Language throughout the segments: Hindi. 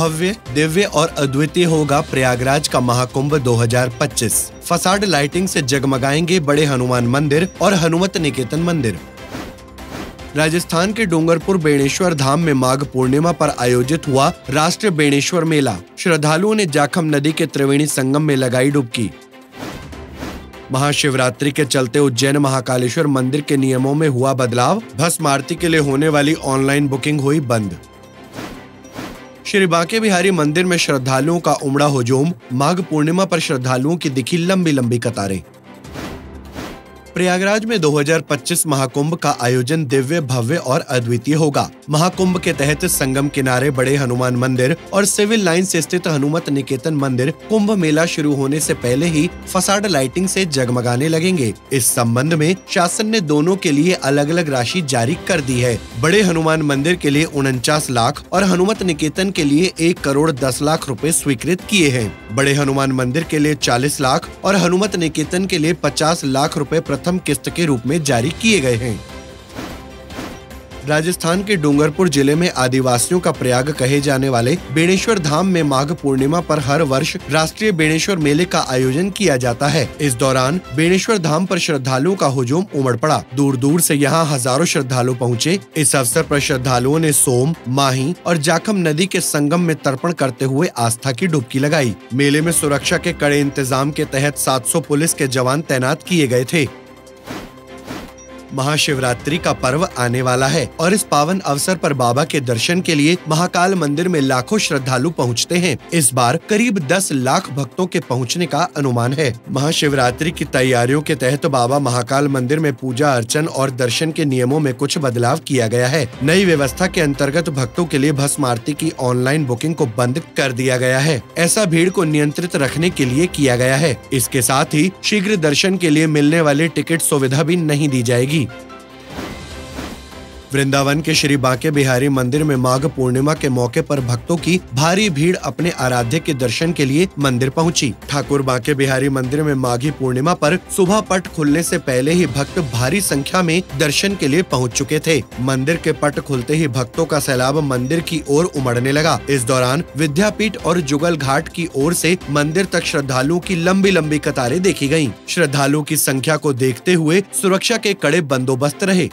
भव्य, दिव्य और अद्वितीय होगा प्रयागराज का महाकुंभ 2025। फसाड लाइटिंग से जगमगाएंगे बड़े हनुमान मंदिर और हनुमत निकेतन मंदिर। राजस्थान के डूंगरपुर बेणेश्वर धाम में माघ पूर्णिमा पर आयोजित हुआ राष्ट्रीय बेणेश्वर मेला। श्रद्धालुओं ने जाखम नदी के त्रिवेणी संगम में लगाई डुबकी। महाशिवरात्रि के चलते उज्जैन महाकालेश्वर मंदिर के नियमों में हुआ बदलाव। भस्म आरती के लिए होने वाली ऑनलाइन बुकिंग हुई बंद। श्री बांके बिहारी मंदिर में श्रद्धालुओं का उमड़ा हुजूम। माघ पूर्णिमा पर श्रद्धालुओं की दिखी लंबी लंबी कतारें। प्रयागराज में 2025 महाकुंभ का आयोजन दिव्य, भव्य और अद्वितीय होगा। महाकुंभ के तहत संगम किनारे बड़े हनुमान मंदिर और सिविल लाइन से स्थित हनुमत निकेतन मंदिर कुंभ मेला शुरू होने से पहले ही फसाड लाइटिंग से जगमगाने लगेंगे। इस संबंध में शासन ने दोनों के लिए अलग अलग राशि जारी कर दी है। बड़े हनुमान मंदिर के लिए 49 लाख और हनुमत निकेतन के लिए 1 करोड़ 10 लाख रुपए स्वीकृत किए हैं। बड़े हनुमान मंदिर के लिए 40 लाख और हनुमत निकेतन के लिए 50 लाख रुपए प्रथम किस्त के रूप में जारी किए गए हैं। राजस्थान के डूंगरपुर जिले में आदिवासियों का प्रयाग कहे जाने वाले बेणेश्वर धाम में माघ पूर्णिमा पर हर वर्ष राष्ट्रीय बेणेश्वर मेले का आयोजन किया जाता है। इस दौरान बेणेश्वर धाम पर श्रद्धालुओं का हुजूम उमड़ पड़ा। दूर दूर से यहाँ हजारों श्रद्धालु पहुँचे। इस अवसर पर श्रद्धालुओं ने सोम, माही और जाखम नदी के संगम में तर्पण करते हुए आस्था की डुबकी लगाई। मेले में सुरक्षा के कड़े इंतजाम के तहत 700 पुलिस के जवान तैनात किए गए थे। महाशिवरात्रि का पर्व आने वाला है और इस पावन अवसर पर बाबा के दर्शन के लिए महाकाल मंदिर में लाखों श्रद्धालु पहुंचते हैं। इस बार करीब 10 लाख भक्तों के पहुंचने का अनुमान है। महाशिवरात्रि की तैयारियों के तहत बाबा महाकाल मंदिर में पूजा अर्चन और दर्शन के नियमों में कुछ बदलाव किया गया है। नई व्यवस्था के अंतर्गत भक्तों के लिए भस्म आरती की ऑनलाइन बुकिंग को बंद कर दिया गया है। ऐसा भीड़ को नियंत्रित रखने के लिए किया गया है। इसके साथ ही शीघ्र दर्शन के लिए मिलने वाली टिकट सुविधा भी नहीं दी जाएगी। वृंदावन के श्री बांके बिहारी मंदिर में माघ पूर्णिमा के मौके पर भक्तों की भारी भीड़ अपने आराध्य के दर्शन के लिए मंदिर पहुंची। ठाकुर बांके बिहारी मंदिर में माघी पूर्णिमा पर सुबह पट खुलने से पहले ही भक्त भारी संख्या में दर्शन के लिए पहुंच चुके थे। मंदिर के पट खुलते ही भक्तों का सैलाब मंदिर की ओर उमड़ने लगा। इस दौरान विद्यापीठ और जुगल घाट की ओर से मंदिर तक श्रद्धालुओं की लंबी लंबी कतारें देखी गयी। श्रद्धालुओं की संख्या को देखते हुए सुरक्षा के कड़े बंदोबस्त रहे।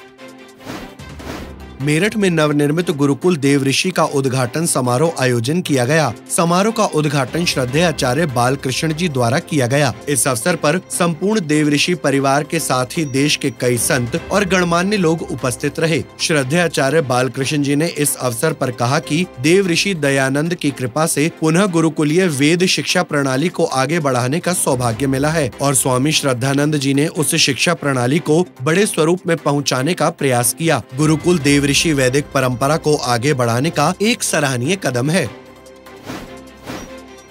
मेरठ में नवनिर्मित गुरुकुल देवऋषि का उद्घाटन समारोह आयोजन किया गया। समारोह का उद्घाटन श्रद्धेय आचार्य बालकृष्ण जी द्वारा किया गया। इस अवसर पर संपूर्ण देवऋषि परिवार के साथ ही देश के कई संत और गणमान्य लोग उपस्थित रहे। श्रद्धेय आचार्य बालकृष्ण जी ने इस अवसर पर कहा कि देवऋषि दयानंद की कृपा से पुनः गुरुकुलीय वेद शिक्षा प्रणाली को आगे बढ़ाने का सौभाग्य मिला है और स्वामी श्रद्धानंद जी ने उस शिक्षा प्रणाली को बड़े स्वरूप में पहुँचाने का प्रयास किया। गुरुकुल देवऋषि वैदिक परंपरा को आगे बढ़ाने का एक सराहनीय कदम है।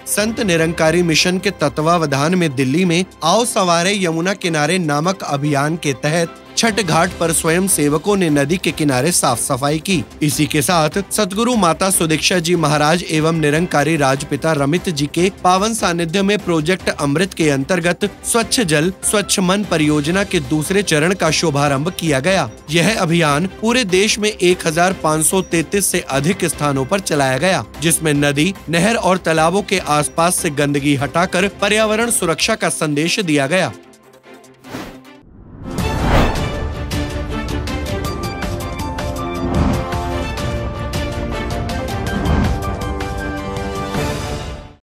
संत निरंकारी मिशन के तत्वावधान में दिल्ली में आओ सवारे यमुना किनारे नामक अभियान के तहत छठ घाट पर स्वयं सेवकों ने नदी के किनारे साफ सफाई की। इसी के साथ सतगुरु माता सुदीक्षा जी महाराज एवं निरंकारी राजपिता रमित जी के पावन सानिध्य में प्रोजेक्ट अमृत के अंतर्गत स्वच्छ जल स्वच्छ मन परियोजना के दूसरे चरण का शुभारंभ किया गया। यह अभियान पूरे देश में 1533 से अधिक स्थानों पर चलाया गया, जिसमें नदी, नहर और तालाबों के आसपास से गंदगी हटाकर पर्यावरण सुरक्षा का संदेश दिया गया।